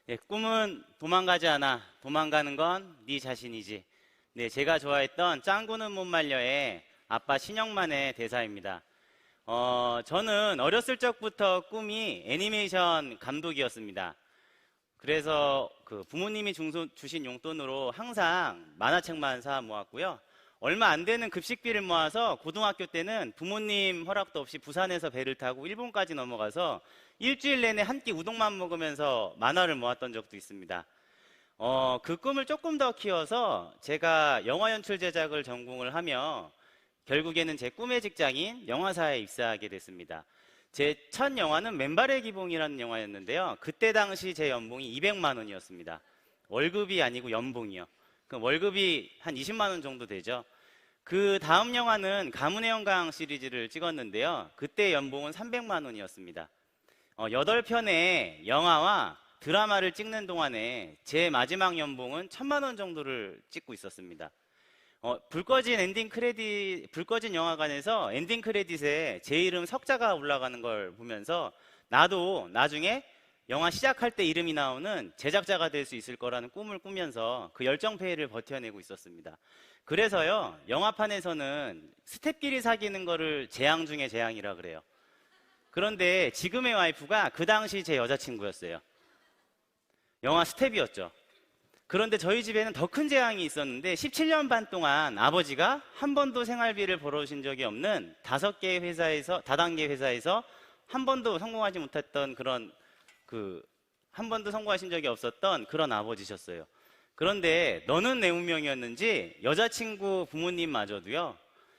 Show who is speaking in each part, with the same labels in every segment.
Speaker 1: 네, 꿈은 도망가지 않아. 도망가는 건 네 자신이지. 네, 제가 좋아했던 짱구는 못 말려의 아빠 신영만의 대사입니다. 저는 어렸을 적부터 꿈이 애니메이션 감독이었습니다. 그래서 그 부모님이 주신 용돈으로 항상 만화책만 사 모았고요. 얼마 안 되는 급식비를 모아서 고등학교 때는 부모님 허락도 없이 부산에서 배를 타고 일본까지 넘어가서 일주일 내내 한 끼 우동만 먹으면서 만화를 모았던 적도 있습니다. 그 꿈을 조금 더 키워서 제가 영화 연출 제작을 전공을 하며 결국에는 제 꿈의 직장인 영화사에 입사하게 됐습니다. 제 첫 영화는 맨발의 기봉이라는 영화였는데요. 그때 당시 제 연봉이 200만 원이었습니다. 월급이 아니고 연봉이요. 그럼 월급이 한 20만 원 정도 되죠. 그 다음 영화는 가문의 영광 시리즈를 찍었는데요. 그때 연봉은 300만 원이었습니다. 8편의 영화와 드라마를 찍는 동안에 제 마지막 연봉은 1000만 원 정도를 찍고 있었습니다. 불 꺼진 영화관에서 엔딩 크레딧에 제 이름 석자가 올라가는 걸 보면서 나도 나중에 영화 시작할 때 이름이 나오는 제작자가 될 수 있을 거라는 꿈을 꾸면서 그 열정페이를 버텨내고 있었습니다. 그래서요, 영화판에서는 스텝끼리 사귀는 거를 재앙 중에 재앙이라 그래요. 그런데 지금의 와이프가 그 당시 제 여자친구였어요. 영화 스텝이었죠. 그런데 저희 집에는 더 큰 재앙이 있었는데 17년 반 동안 아버지가 한 번도 생활비를 벌어오신 적이 없는 5개 회사에서, 다단계 회사에서 한 번도 성공하지 못했던 한 번도 성공하신 적이 없었던 그런 아버지셨어요. 그런데 너는 내 운명이었는지 여자친구 부모님마저도요,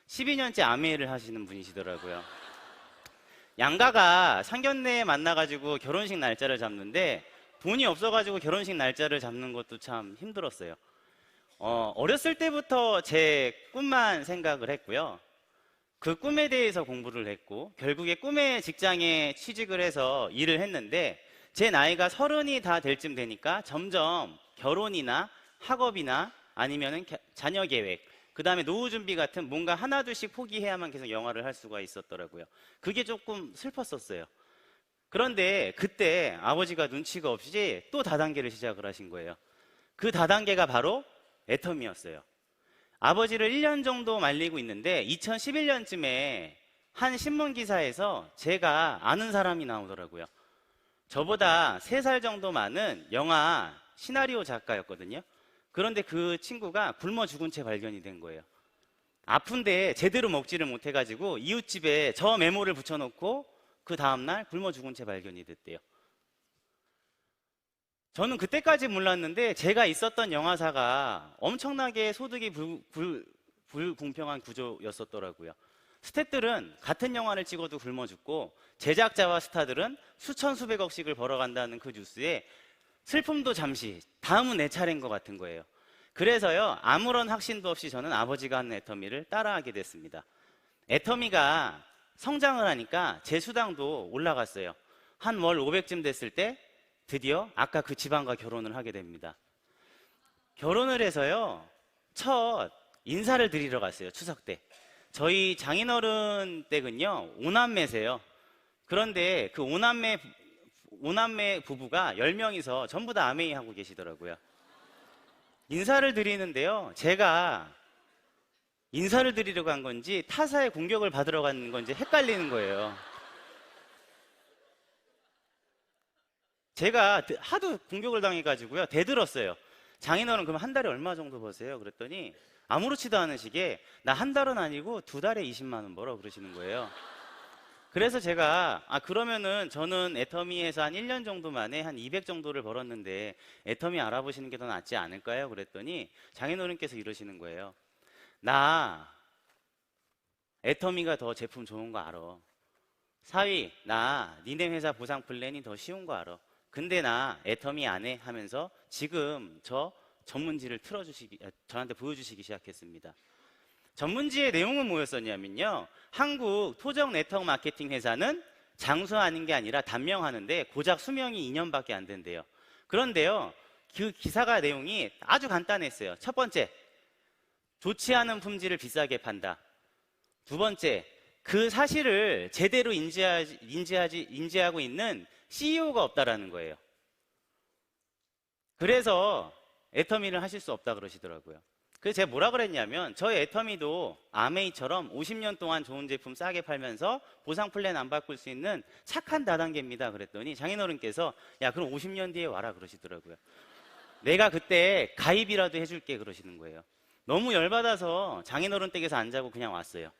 Speaker 1: 12년째 암회를 하시는 분이시더라고요. 양가가 상견례에 만나가지고 결혼식 날짜를 잡는데 돈이 없어가지고 결혼식 날짜를 잡는 것도 참 힘들었어요. 어렸을 때부터 제 꿈만 생각을 했고요. 그 꿈에 대해서 공부를 했고 결국에 꿈의 직장에 취직을 해서 일을 했는데 제 나이가 30이 다 될 쯤 되니까 점점 결혼이나 학업이나 아니면은 자녀 계획, 그 다음에 노후 준비 같은 뭔가 하나둘씩 포기해야만 계속 영화를 할 수가 있었더라고요. 그게 조금 슬펐었어요. 그런데 그때 아버지가 눈치가 없이 또 다단계를 시작을 하신 거예요. 그 다단계가 바로 애터미였어요. 아버지를 1년 정도 말리고 있는데 2011년쯤에 한 신문 기사에서 제가 아는 사람이 나오더라고요. 저보다 3살 정도 많은 영화 시나리오 작가였거든요. 그런데 그 친구가 굶어 죽은 채 발견이 된 거예요. 아픈데 제대로 먹지를 못해가지고 이웃집에 저 메모를 붙여놓고 그 다음날 굶어 죽은 채 발견이 됐대요. 저는 그때까지 몰랐는데 제가 있었던 영화사가 엄청나게 소득이 불공평한 구조였었더라고요. 스태프들은 같은 영화를 찍어도 굶어 죽고 제작자와 스타들은 수천 수백억씩을 벌어간다는 그 뉴스에 슬픔도 잠시, 다음은 내 차례인 것 같은 거예요. 그래서요, 아무런 확신도 없이 저는 아버지가 하는 애터미를 따라하게 됐습니다. 애터미가 성장을 하니까 제 수당도 올라갔어요. 한 월 500쯤 됐을 때 드디어 아까 그 지방과 결혼을 하게 됩니다. 결혼을 해서요, 첫 인사를 드리러 갔어요. 추석 때. 저희 장인어른 댁은요 5남매세요. 그런데 그 5남매 부부가 10명이서 전부 다 아메이 하고 계시더라고요. 인사를 드리는데요, 제가 인사를 드리러 간 건지 타사의 공격을 받으러 간 건지 헷갈리는 거예요. 제가 하도 공격을 당해가지고요, 대들었어요. 장인어른 그럼 한 달에 얼마 정도 버세요? 그랬더니 아무렇지도 않은 식의 나 한 달은 아니고 2달에 20만 원 벌어 그러시는 거예요. 그래서 제가 그러면은 저는 애터미에서 한 1년 정도 만에 한 200 정도를 벌었는데 애터미 알아보시는 게 더 낫지 않을까요? 그랬더니 장인어른께서 이러시는 거예요. 나 애터미가 더 제품 좋은 거 알아. 사위, 나 니네 회사 보상 플랜이 더 쉬운 거 알아. 근데 나 애터미 안 해 하면서 지금 저 전문지를 저한테 보여주시기 시작했습니다. 전문지의 내용은 뭐였었냐면요, 한국 토종 네트워크 마케팅 회사는 장수하는 게 아니라 단명하는데 고작 수명이 2년밖에 안 된대요. 그런데요, 그 기사가 내용이 아주 간단했어요. 첫 번째, 좋지 않은 품질을 비싸게 판다. 두 번째, 그 사실을 제대로 인지하고 있는 CEO가 없다라는 거예요. 그래서 애터미를 하실 수 없다 그러시더라고요. 그래서 제가 뭐라 그랬냐면 저희 애터미도 아메이처럼 50년 동안 좋은 제품 싸게 팔면서 보상 플랜 안 바꿀 수 있는 착한 다단계입니다 그랬더니 장인어른께서 야 그럼 50년 뒤에 와라 그러시더라고요. 내가 그때 가입이라도 해줄게 그러시는 거예요. 너무 열받아서 장인어른 댁에서 안 자고 그냥 왔어요.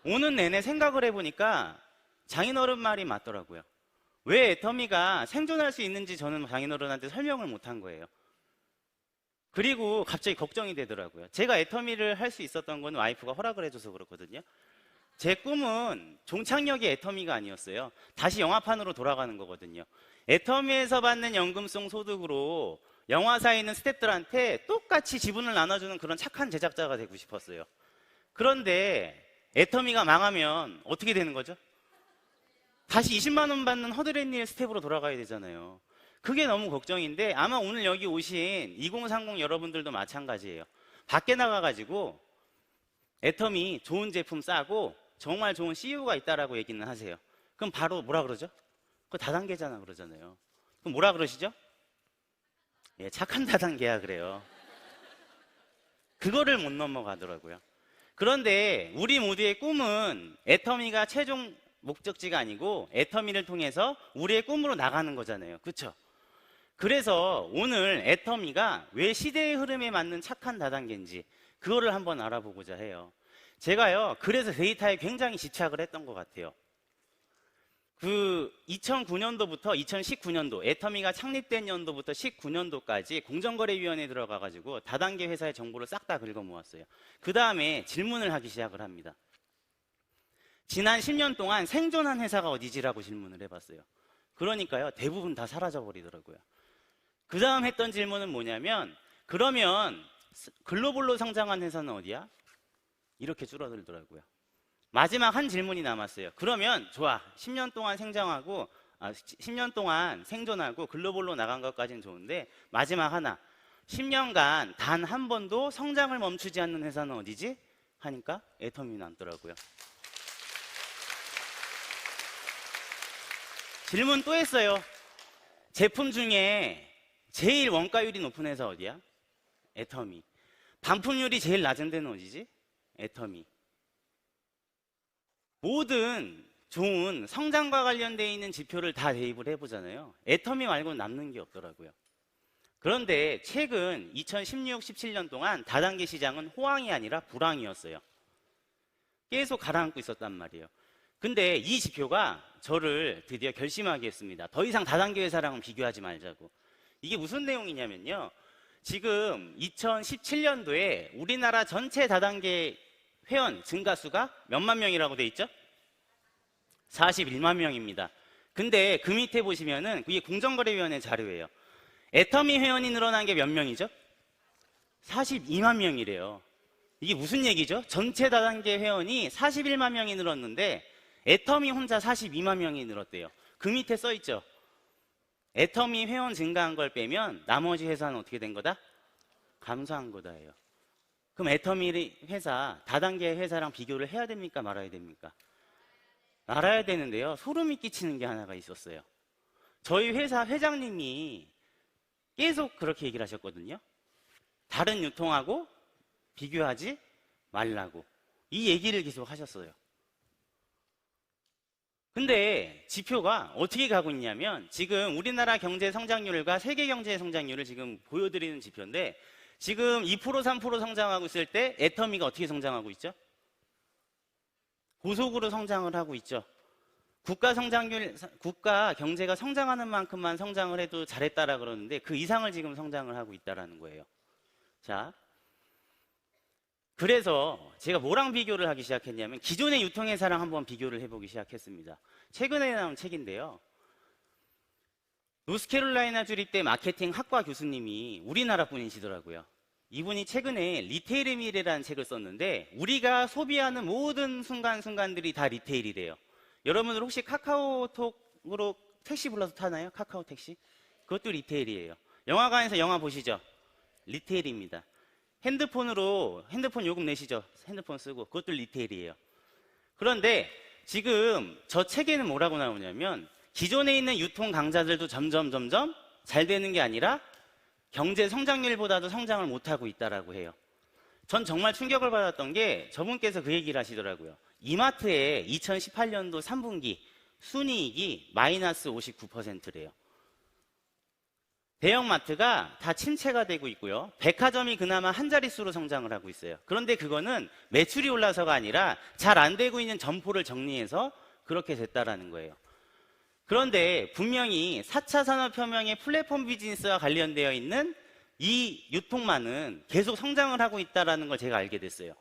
Speaker 1: 오는 내내 생각을 해보니까 장인어른 말이 맞더라고요. 왜 애터미가 생존할 수 있는지 저는 장인어른한테 설명을 못한 거예요. 그리고 갑자기 걱정이 되더라고요. 제가 애터미를 할 수 있었던 건 와이프가 허락을 해줘서 그렇거든요. 제 꿈은 종착역이 애터미가 아니었어요. 다시 영화판으로 돌아가는 거거든요. 애터미에서 받는 연금성 소득으로 영화사에 있는 스태프들한테 똑같이 지분을 나눠주는 그런 착한 제작자가 되고 싶었어요. 그런데 애터미가 망하면 어떻게 되는 거죠? 다시 20만 원 받는 허드렛일 스텝으로 돌아가야 되잖아요. 그게 너무 걱정인데 아마 오늘 여기 오신 2030 여러분들도 마찬가지예요. 밖에 나가가지고 애터미 좋은 제품 싸고 정말 좋은 CEO가 있다라고 얘기는 하세요. 그럼 바로 뭐라 그러죠? 그거 다단계잖아 그러잖아요. 그럼 뭐라 그러시죠? 예, 착한 다단계야 그래요. 그거를 못 넘어가더라고요. 그런데 우리 모두의 꿈은 애터미가 최종 목적지가 아니고 애터미를 통해서 우리의 꿈으로 나가는 거잖아요. 그렇죠? 그래서 오늘 애터미가 왜 시대의 흐름에 맞는 착한 다단계인지 그거를 한번 알아보고자 해요. 제가요 그래서 데이터에 굉장히 집착을 했던 것 같아요. 그 2009년도부터 2019년도 애터미가 창립된 연도부터 19년도까지 공정거래위원회에 들어가가지고 다단계 회사의 정보를 싹 다 긁어 모았어요. 그 다음에 질문을 하기 시작을 합니다. 지난 10년 동안 생존한 회사가 어디지라고 질문을 해봤어요. 그러니까요 대부분 다 사라져 버리더라고요. 그 다음 했던 질문은 뭐냐면 그러면 글로벌로 성장한 회사는 어디야? 이렇게 줄어들더라고요. 마지막 한 질문이 남았어요. 그러면 좋아 10년 동안 생존하고 10년 동안 생존하고 글로벌로 나간 것까지는 좋은데 마지막 하나 10년간 단 한 번도 성장을 멈추지 않는 회사는 어디지? 하니까 애터미 남더라고요. 질문 또 했어요. 제품 중에 제일 원가율이 높은 회사 어디야? 애터미. 반품률이 제일 낮은 데는 어디지? 애터미. 모든 좋은 성장과 관련되어 있는 지표를 다 대입을 해보잖아요. 애터미 말고는 남는 게 없더라고요. 그런데 최근 2016, 17년 동안 다단계 시장은 호황이 아니라 불황이었어요. 계속 가라앉고 있었단 말이에요. 근데 이 지표가 저를 드디어 결심하게 했습니다. 더 이상 다단계 회사랑은 비교하지 말자고. 이게 무슨 내용이냐면요. 지금 2017년도에 우리나라 전체 다단계 회원 증가수가 몇만 명이라고 돼 있죠? 41만 명입니다. 근데 그 밑에 보시면은 그게 공정거래위원회 자료예요. 애터미 회원이 늘어난 게 몇 명이죠? 42만 명이래요. 이게 무슨 얘기죠? 전체 다단계 회원이 41만 명이 늘었는데 애터미 혼자 42만 명이 늘었대요. 그 밑에 써 있죠? 애터미 회원 증가한 걸 빼면 나머지 회사는 어떻게 된 거다? 감소한 거다예요. 그럼 애터미 회사, 다단계 회사랑 비교를 해야 됩니까? 말아야 됩니까? 말아야 되는데요. 소름이 끼치는 게 하나가 있었어요. 저희 회사 회장님이 계속 그렇게 얘기를 하셨거든요. 다른 유통하고 비교하지 말라고. 이 얘기를 계속 하셨어요. 근데 지표가 어떻게 가고 있냐면 지금 우리나라 경제 성장률과 세계 경제 성장률을 지금 보여드리는 지표인데 지금 2% 3% 성장하고 있을 때 애터미가 어떻게 성장하고 있죠? 고속으로 성장을 하고 있죠. 국가 경제가 성장하는 만큼만 성장을 해도 잘했다라 그러는데 그 이상을 지금 성장을 하고 있다라는 거예요. 자, 그래서 제가 뭐랑 비교를 하기 시작했냐면 기존의 유통회사랑 한번 비교를 해보기 시작했습니다. 최근에 나온 책인데요. 노스캐롤라이나 주립대 마케팅 학과 교수님이 우리나라 분이시더라고요. 이분이 최근에 리테일의 미래라는 책을 썼는데 우리가 소비하는 모든 순간순간들이 다 리테일이래요. 여러분들 혹시 카카오톡으로 택시 불러서 타나요? 카카오 택시? 그것도 리테일이에요. 영화관에서 영화 보시죠? 리테일입니다. 핸드폰으로 핸드폰 요금 내시죠? 핸드폰 쓰고 그것도 리테일이에요. 그런데 지금 저 책에는 뭐라고 나오냐면 기존에 있는 유통 강자들도 점점 잘 되는 게 아니라 경제 성장률보다도 성장을 못하고 있다라고 해요. 전 정말 충격을 받았던 게 저분께서 그 얘기를 하시더라고요. 이마트의 2018년도 3분기 순이익이 마이너스 59%래요. 대형마트가 다 침체가 되고 있고요. 백화점이 그나마 한 자릿수로 성장을 하고 있어요. 그런데 그거는 매출이 올라서가 아니라 잘 안 되고 있는 점포를 정리해서 그렇게 됐다라는 거예요. 그런데 분명히 4차 산업혁명의 플랫폼 비즈니스와 관련되어 있는 이 유통망은 계속 성장을 하고 있다는 걸 제가 알게 됐어요.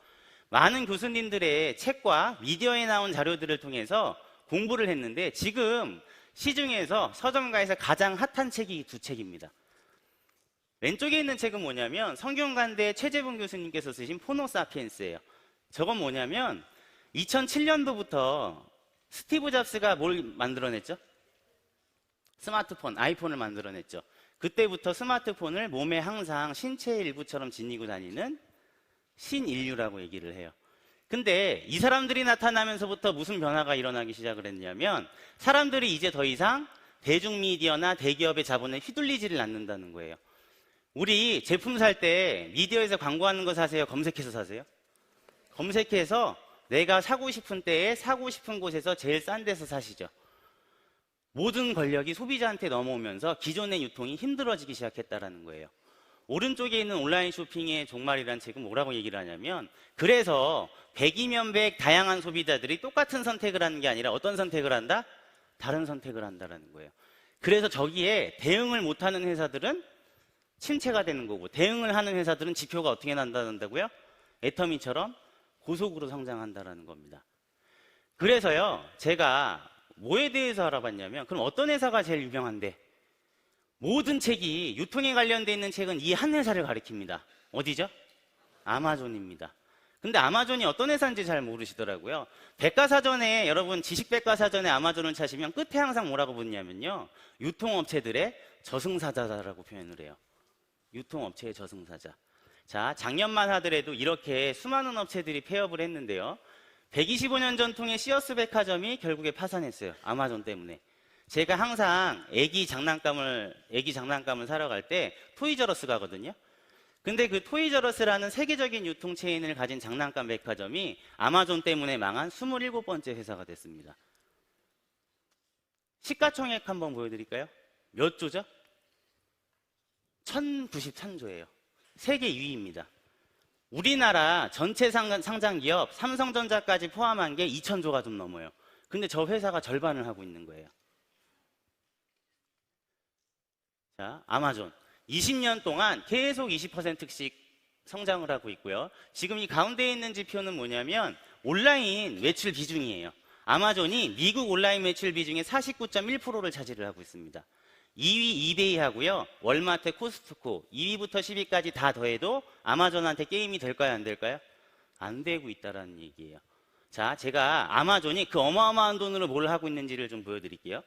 Speaker 1: 많은 교수님들의 책과 미디어에 나온 자료들을 통해서 공부를 했는데 지금 시중에서 서점가에서 가장 핫한 책이 두 책입니다. 왼쪽에 있는 책은 뭐냐면 성균관대 최재분 교수님께서 쓰신 포노사피엔스예요. 저건 뭐냐면 2007년도부터 스티브 잡스가 뭘 만들어냈죠? 스마트폰, 아이폰을 만들어냈죠. 그때부터 스마트폰을 몸에 항상 신체의 일부처럼 지니고 다니는 신인류라고 얘기를 해요. 근데 이 사람들이 나타나면서부터 무슨 변화가 일어나기 시작을 했냐면 사람들이 이제 더 이상 대중미디어나 대기업의 자본에 휘둘리지를 않는다는 거예요. 우리 제품 살 때 미디어에서 광고하는 거 사세요? 검색해서 사세요? 검색해서 내가 사고 싶은 때에 사고 싶은 곳에서 제일 싼 데서 사시죠. 모든 권력이 소비자한테 넘어오면서 기존의 유통이 힘들어지기 시작했다는 거예요. 오른쪽에 있는 온라인 쇼핑의 종말이라는 책은 뭐라고 얘기를 하냐면 그래서 100이면 100 다양한 소비자들이 똑같은 선택을 하는 게 아니라 어떤 선택을 한다? 다른 선택을 한다는 거예요. 그래서 저기에 대응을 못하는 회사들은 침체가 되는 거고 대응을 하는 회사들은 지표가 어떻게 난다고요? 애터미처럼 고속으로 성장한다는 겁니다. 그래서요 제가 뭐에 대해서 알아봤냐면 그럼 어떤 회사가 제일 유명한데 모든 책이 유통에 관련되어 있는 책은 이 한 회사를 가리킵니다. 어디죠? 아마존입니다. 근데 아마존이 어떤 회사인지 잘 모르시더라고요. 백과사전에 여러분 지식백과사전에 아마존을 찾으면 끝에 항상 뭐라고 붙냐면요 유통업체들의 저승사자라고 표현을 해요. 유통업체의 저승사자. 자, 작년만 하더라도 이렇게 수많은 업체들이 폐업을 했는데요. 125년 전통의 시어스 백화점이 결국에 파산했어요. 아마존 때문에. 제가 항상 애기 장난감을 사러 갈 때 토이저러스 가거든요. 근데 그 토이저러스라는 세계적인 유통 체인을 가진 장난감 백화점이 아마존 때문에 망한 27번째 회사가 됐습니다. 시가총액 한번 보여드릴까요? 몇 조죠? 1093조예요. 세계 2위입니다. 우리나라 전체 상장 기업 삼성전자까지 포함한 게 2000조가 좀 넘어요. 근데 저 회사가 절반을 하고 있는 거예요. 자, 아마존 20년 동안 계속 20%씩 성장을 하고 있고요. 지금 이 가운데에 있는 지표는 뭐냐면 온라인 매출 비중이에요. 아마존이 미국 온라인 매출 비중의 49.1%를 차지를 하고 있습니다. 2위 이베이 하고요. 월마트, 코스트코 2위부터 10위까지 다 더해도 아마존한테 게임이 될까요? 안 될까요? 안 되고 있다는 얘기예요. 자, 제가 아마존이 그 어마어마한 돈으로 뭘 하고 있는지를 좀 보여드릴게요.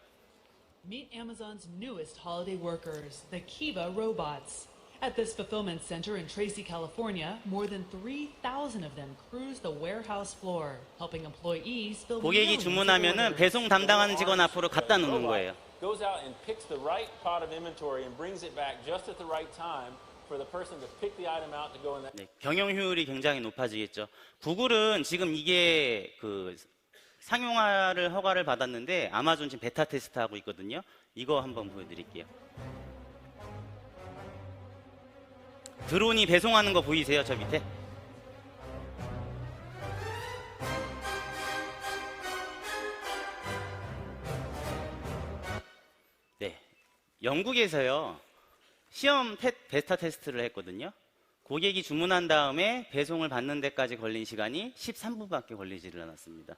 Speaker 2: Meet Amazon's newest holiday workers, the Kiva robots. At this fulfillment center in Tracy, California, more than 3,000 of them cruise the warehouse floor, helping employees fill
Speaker 1: 고객이
Speaker 2: millions of
Speaker 1: 주문하면은
Speaker 2: orders.
Speaker 1: 배송 담당하는 직원 앞으로 갖다 놓는 거예요.
Speaker 3: Goes out and picks the right pot of inventory and brings it back just at the right time for the person to pick the item out to go in that.
Speaker 1: 네, 경영 효율이 굉장히 높아지겠죠. 구글은 지금 이게 그 상용화를 허가를 받았는데 아마존 지금 베타 테스트 하고 있거든요. 이거 한번 보여드릴게요. 드론이 배송하는 거 보이세요? 저 밑에? 네, 영국에서요 시험 베타 테스트를 했거든요. 고객이 주문한 다음에 배송을 받는 데까지 걸린 시간이 13분밖에 걸리지를 않았습니다.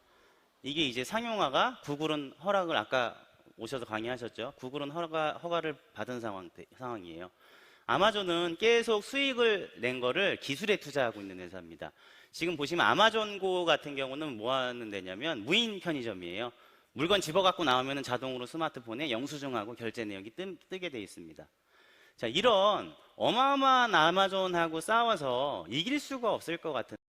Speaker 1: 이게 이제 상용화가 구글은 허락을 아까 오셔서 강의하셨죠. 구글은 허가를 받은 상황이에요. 아마존은 계속 수익을 낸 거를 기술에 투자하고 있는 회사입니다. 지금 보시면 아마존고 같은 경우는 뭐 하는 데냐면 무인 편의점이에요. 물건 집어갖고 나오면 자동으로 스마트폰에 영수증하고 결제 내역이 뜨게 돼 있습니다. 자, 이런 어마어마한 아마존하고 싸워서 이길 수가 없을 것 같은